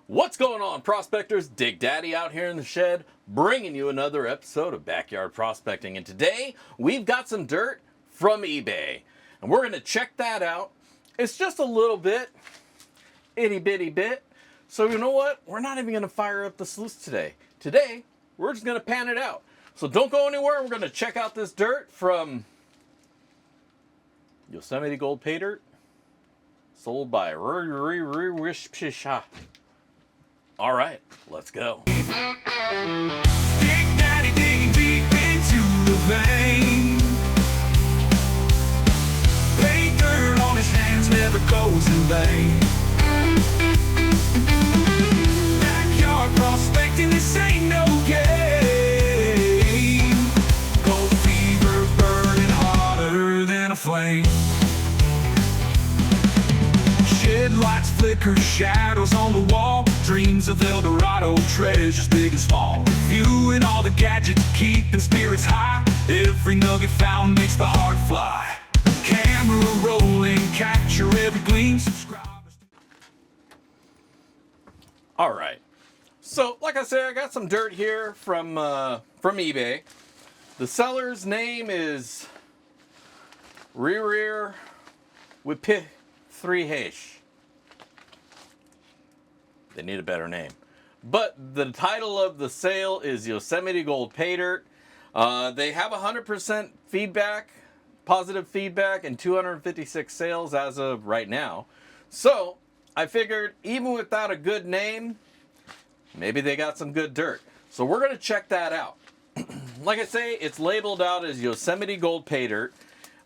What's going on, prospectors? Dig Daddy out here in the shed, bringing you another episode of Backyard Prospecting. And today, we've got some dirt from eBay. And we're going to check that out. It's just a little bit, itty bitty bit. So you know what? We're not even going to fire up the sluice today. Today, we're just going to pan it out. So don't go anywhere. We're going to check out this dirt from Yosemite Gold Paydirt, sold by Rishpisha. All right, let's go. Big Daddy digging deep into the vein. Paydirt on his hands never goes in vain. Backyard prospecting, this ain't no game. Gold fever burning hotter than a flame. Shed lights flicker, shadows on the wall. Dreams of El Dorado, treasures big and small. Viewing all the gadgets, keeping spirits high. Every nugget found makes the heart fly. Camera rolling, capture every gleam. Subscribers. All right. So, like I said, I got some dirt here from eBay. The seller's name is Rear with 3H. They need a better name. But the title of the sale is Yosemite Gold Paydirt. They have 100% feedback, positive feedback, and 256 sales as of right now. So I figured even without a good name, maybe they got some good dirt. So we're going to check that out. Like I say, it's labeled out as Yosemite Gold Paydirt.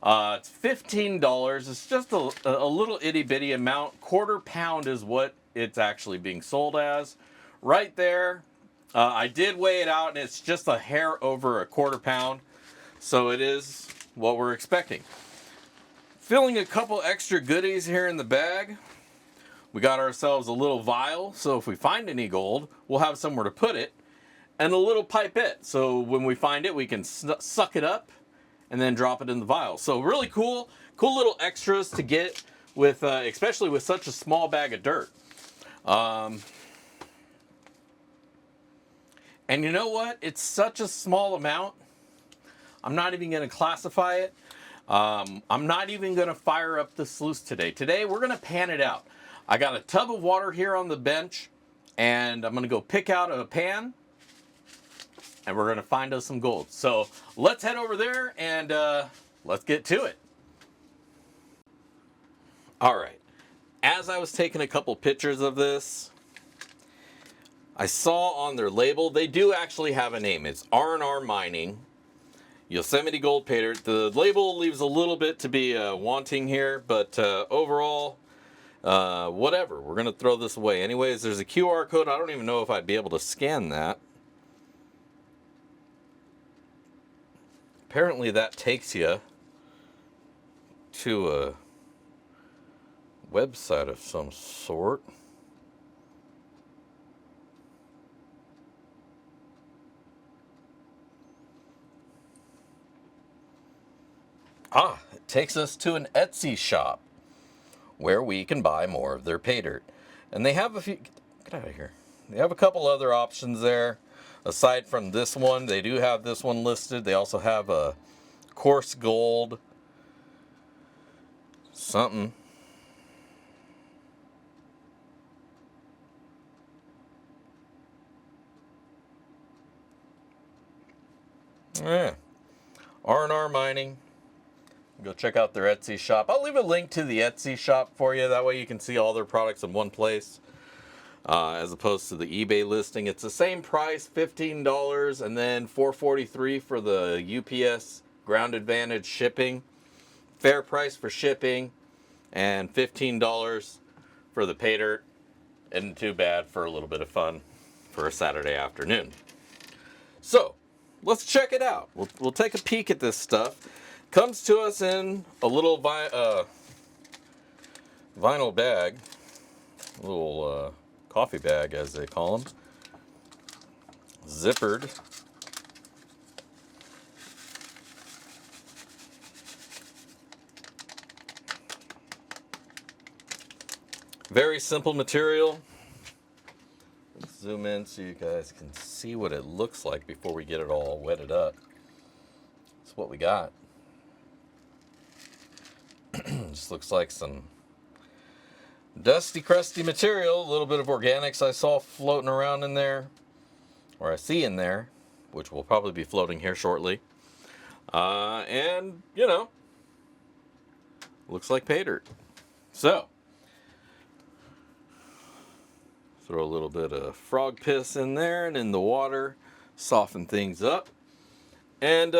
It's $15. It's just a little itty bitty amount. Quarter pound is what it's actually being sold as. Right there, I did weigh it out, and it's just a hair over a quarter pound. So it is what we're expecting. Filling a couple extra goodies here in the bag. We got ourselves a little vial, so if we find any gold, we'll have somewhere to put it. And a little pipette, so when we find it, we can suck it up and then drop it in the vial. So really cool little extras to get with, especially with such a small bag of dirt. And you know what? It's such a small amount. I'm not even going to classify it. I'm not even going to fire up the sluice today. Today, we're going to pan it out. I got a tub of water here on the bench, and I'm going to go pick out a pan, and we're going to find us some gold. So let's head over there, and let's get to it. All right. As I was taking a couple pictures of this, I saw on their label, they do actually have a name. It's R&R Mining, Yosemite Gold Paydirt. The label leaves a little bit to be wanting here, but overall, whatever. We're going to throw this away. Anyways, there's a QR code. I don't even know if I'd be able to scan that. Apparently that takes you to a website of some sort. It takes us to an Etsy shop where we can buy more of their pay dirt. And they have a few, get out of here. They have a couple other options there. Aside from this one, they do have this one listed. They also have a coarse gold something. Yeah. R&R Mining. Go check out their Etsy shop. I'll leave a link to the Etsy shop for you. That way you can see all their products in one place. As opposed to the eBay listing. It's the same price, $15, and then $4.43 for the UPS Ground Advantage shipping. Fair price for shipping, and $15 for the pay dirt. Isn't too bad for a little bit of fun for a Saturday afternoon. So, let's check it out. We'll take a peek at this stuff. Comes to us in a little vinyl bag, a little coffee bag as they call them, zippered. Very simple material. Zoom in so you guys can see what it looks like before we get it all wetted up. That's what we got. Just looks like some dusty, crusty material. A little bit of organics I saw floating around in there, or I see in there, which will probably be floating here shortly. And, you know, looks like Paydirt. So, throw a little bit of frog piss in there and in the water, soften things up. And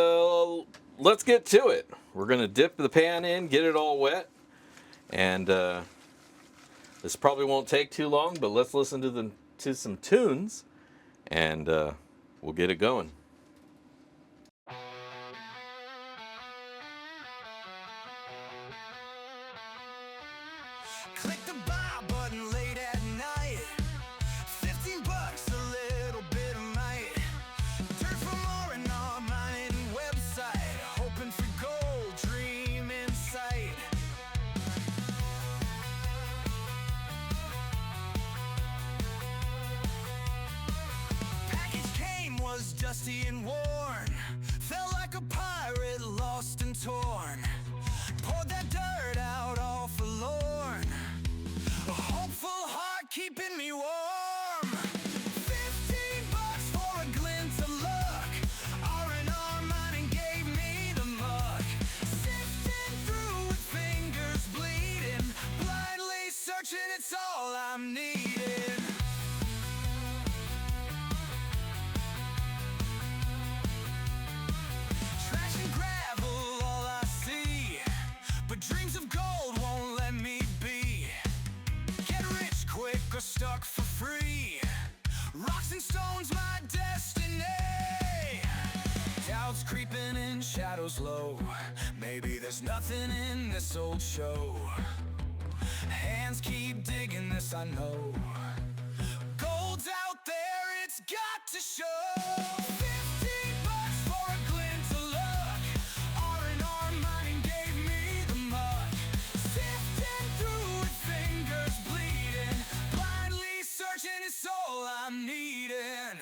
let's get to it. We're going to dip the pan in, get it all wet. And this probably won't take too long, but let's listen to some tunes, and we'll get it going. Click the buy button late at night. $15, a little bit of might. Dirt from R&R mining website. Hoping for gold, dream in sight. Package came, was dusty and worn. Felt like a pirate, lost and torn. Poured that dirt out all forlorn. A hopeful heart keeping me warm. $15 for a glint of luck. R&R mining gave me the muck. Sifting through with fingers bleeding. Blindly searching, it's all I'm needing. Trash and gravel, all I see. But dreams of gold won't let me be. Get rich quick or stuck for free. Rocks and stones, my destiny. Doubts creeping in, shadows low. Maybe there's nothing in this old show. Hands keep digging this, I know. Gold's out there, it's got to show. $15 for a glint of luck. R&R mining gave me the muck. Sifting through with fingers bleeding. Blindly searching, it's all I'm needing.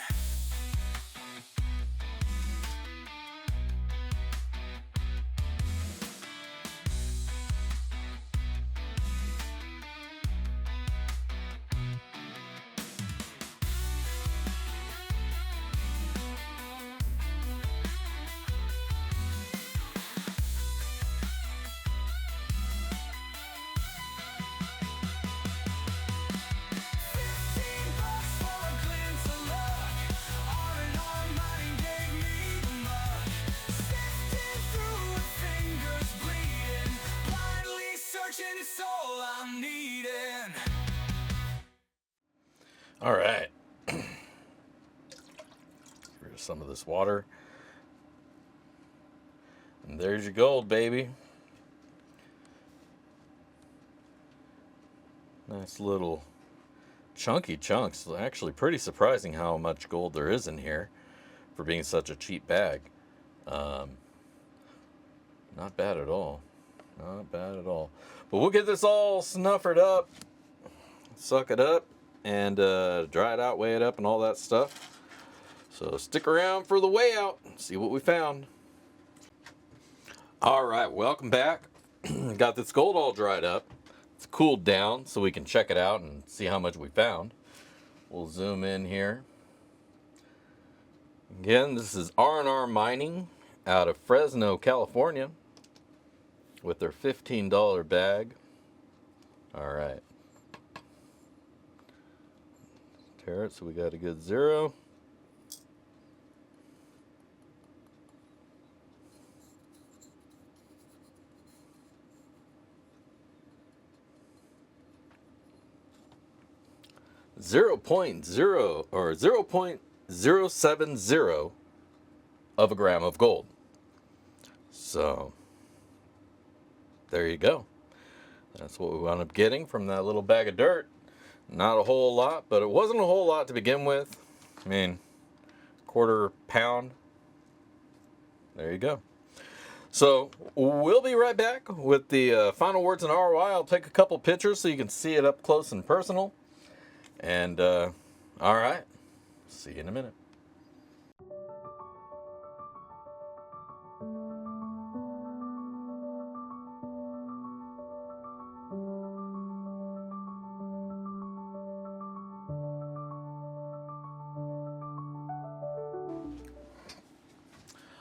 It's all I'm needing. All right. Get rid of some of this water. And there's your gold, baby. Nice little chunky chunks. Actually pretty surprising how much gold there is in here for being such a cheap bag. Not bad at all. Not bad at all. But we'll get this all snuffered up, suck it up, and dry it out, weigh it up, and all that stuff. So stick around for the weigh out, see what we found. All right, welcome back. Got this gold all dried up. It's cooled down so we can check it out and see how much we found. We'll zoom in here. Again, this is R&R Mining out of Fresno, California, with their $15 bag. All right. Tear it so we got a good 0. .0.070 of a gram of gold. So there you go. That's what we wound up getting from that little bag of dirt. Not a whole lot, but it wasn't a whole lot to begin with. I mean, quarter pound. There you go. So we'll be right back with the final words in ROI. I'll take a couple pictures so you can see it up close and personal. And All right. See you in a minute.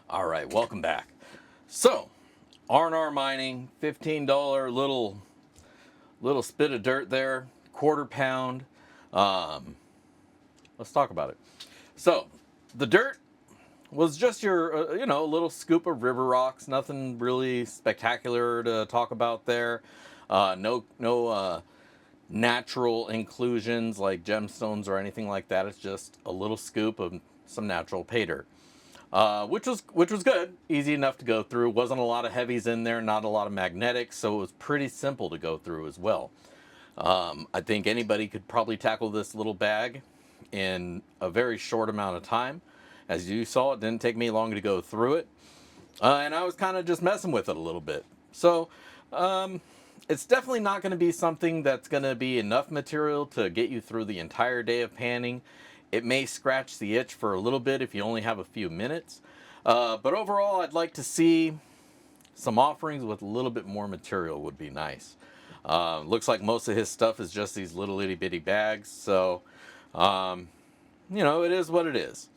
All right, welcome back. So, R&R mining, $15 little spit of dirt there, quarter pound. Let's talk about it. So, the dirt was just your, little scoop of river rocks. Nothing really spectacular to talk about there. No natural inclusions like gemstones or anything like that. It's just a little scoop of some natural pay dirt. Which was good, easy enough to go through. Wasn't a lot of heavies in there, not a lot of magnetics, so it was pretty simple to go through as well. I think anybody could probably tackle this little bag in a very short amount of time. As you saw, it didn't take me long to go through it, and I was kind of just messing with it a little bit. So it's definitely not going to be something that's going to be enough material to get you through the entire day of panning. It may scratch the itch for a little bit if you only have a few minutes. But overall, I'd like to see some offerings with a little bit more material would be nice. Looks like most of his stuff is just these little itty bitty bags. So, it is what it is.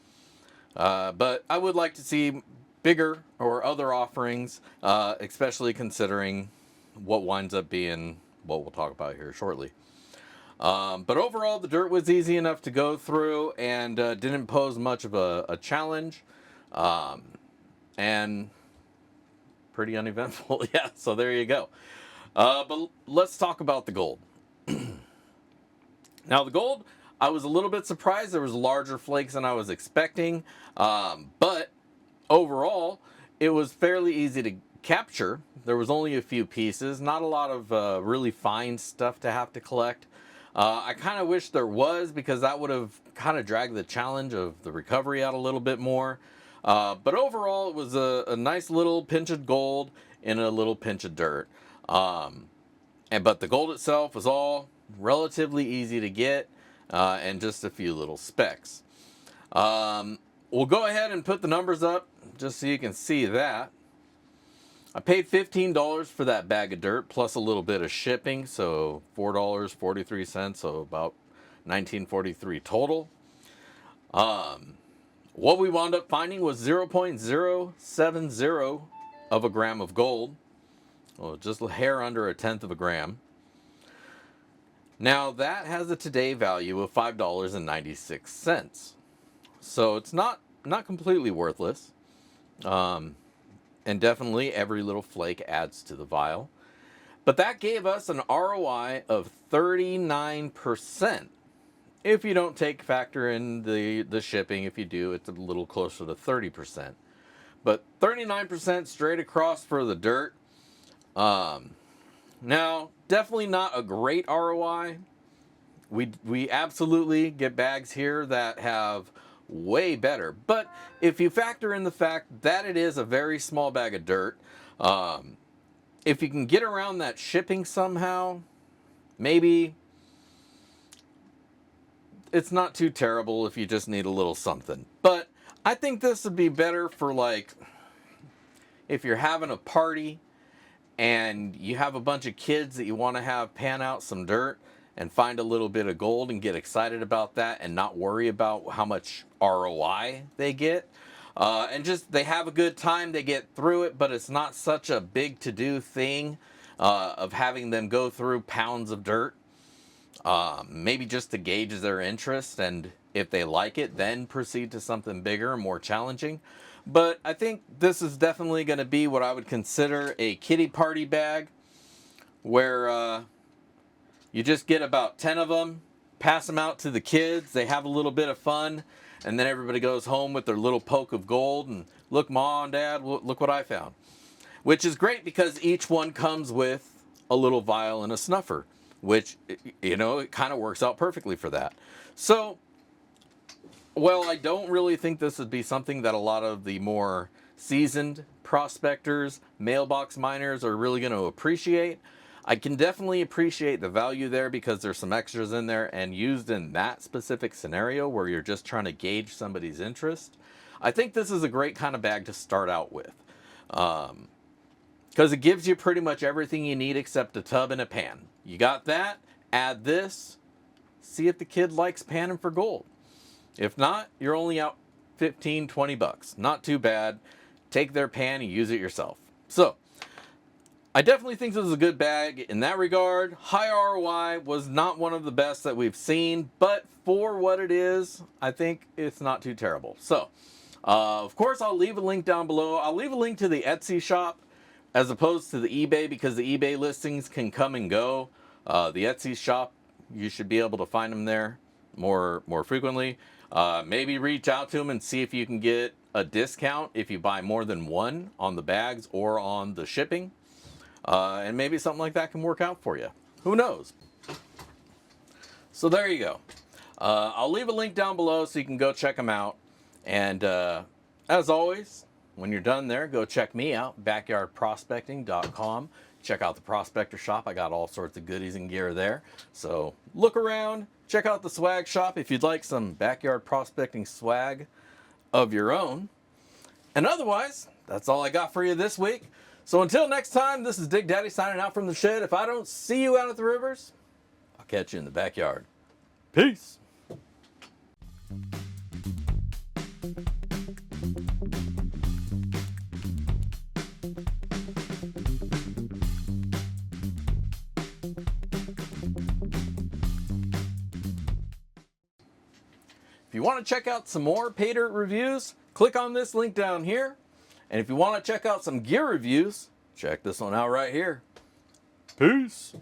But I would like to see bigger or other offerings, especially considering what winds up being what we'll talk about here shortly. But overall, the dirt was easy enough to go through and didn't pose much of a challenge. And pretty uneventful. Yeah, so there you go. But let's talk about the gold. Now, the gold, I was a little bit surprised. There was larger flakes than I was expecting. But overall, it was fairly easy to capture. There was only a few pieces, not a lot of really fine stuff to have to collect. I kind of wish there was, because that would have kind of dragged the challenge of the recovery out a little bit more. But overall, it was a nice little pinch of gold in a little pinch of dirt. But the gold itself was all relatively easy to get, and just a few little specks. We'll go ahead and put the numbers up just so you can see that. I paid $15 for that bag of dirt, plus a little bit of shipping, so $4.43, so about $19.43 total. What we wound up finding was 0.070 of a gram of gold. Well, just a hair under a tenth of a gram. Now, that has a today value of $5.96. So it's not completely worthless. And definitely every little flake adds to the vial. But that gave us an ROI of 39%. If you don't factor in the shipping, if you do, it's a little closer to 30%. But 39% straight across for the dirt. Now, definitely not a great ROI. We absolutely get bags here that have way better. But if you factor in the fact that it is a very small bag of dirt, if you can get around that shipping somehow, maybe it's not too terrible if you just need a little something. But I think this would be better for, like, if you're having a party and you have a bunch of kids that you want to have pan out some dirt and find a little bit of gold and get excited about that and not worry about how much ROI they get. And just, they have a good time, they get through it, but it's not such a big to-do thing of having them go through pounds of dirt. Maybe just to gauge their interest, and if they like it, then proceed to something bigger and more challenging. But I think this is definitely going to be what I would consider a kiddie party bag, where you just get about 10 of them, pass them out to the kids, they have a little bit of fun, and then everybody goes home with their little poke of gold, and look, Mom and Dad, look what I found. Which is great, because each one comes with a little vial and a snuffer, which, it kind of works out perfectly for that. So, well, I don't really think this would be something that a lot of the more seasoned prospectors, mailbox miners, are really going to appreciate. I can definitely appreciate the value there because there's some extras in there, and used in that specific scenario where you're just trying to gauge somebody's interest, I think this is a great kind of bag to start out with. Because it gives you pretty much everything you need except a tub and a pan. You got that, add this, see if the kid likes panning for gold. If not, you're only out 15, 20 bucks. Not too bad. Take their pan and use it yourself. So, I definitely think this is a good bag in that regard. High ROI, was not one of the best that we've seen, but for what it is, I think it's not too terrible. So, of course, I'll leave a link down below. I'll leave a link to the Etsy shop as opposed to the eBay, because the eBay listings can come and go. The Etsy shop, you should be able to find them there more frequently. Maybe reach out to them and see if you can get a discount if you buy more than one on the bags or on the shipping. And maybe something like that can work out for you. Who knows? So there you go. I'll leave a link down below so you can go check them out. And as always, when you're done there, go check me out, backyardprospecting.com. Check out the Prospector shop. I got all sorts of goodies and gear there. So look around, check out the swag shop if you'd like some backyard prospecting swag of your own. And otherwise, that's all I got for you this week. So until next time, this is Dig Daddy signing out from the shed. If I don't see you out at the rivers, I'll catch you in the backyard. Peace. If you want to check out some more Paydirt reviews, click on this link down here. And if you want to check out some gear reviews, check this one out right here. Peace.